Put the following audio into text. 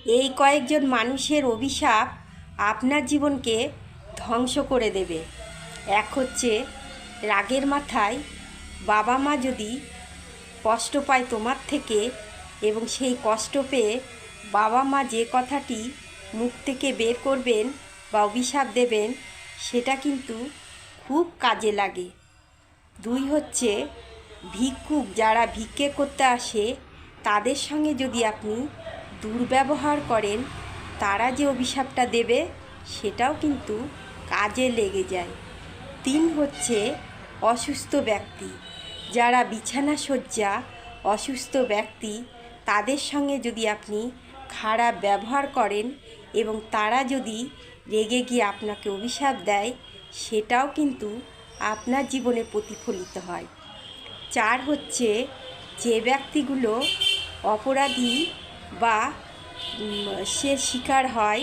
এই কয়েকজন মানুষের অভিশাপ আপনার জীবনকে ধ্বংস করে দেবে। এক হচ্ছে রাগের মাথায় বাবা মা যদি কষ্ট পায় তোমার থেকে, এবং সেই কষ্ট পেয়ে বাবা মা যে কথাটি মুখ থেকে বের করবেন বা অভিশাপ দেবেন, সেটা কিন্তু খুব কাজে লাগে। দুই হচ্ছে ভিক্ষুক যারা ভিক্ষে করতে আসে, তাদের সঙ্গে যদি আপনি দুর্ব্যবহার করেন, তারা যে অভিশাপটা দেবে সেটাও কিন্তু কাজে লেগে যায়। তিন হচ্ছে অসুস্থ ব্যক্তি যারা বিছানা শয্যা অসুস্থ ব্যক্তি, তাদের সঙ্গে যদি আপনি খারাপ ব্যবহার করেন এবং তারা যদি রেগে গিয়ে আপনাকে অভিশাপ দেয়, সেটাও কিন্তু আপনার জীবনে প্রতিফলিত হয়। চার হচ্ছে যে ব্যক্তিগুলো অপরাধী বা সে শিকার হয়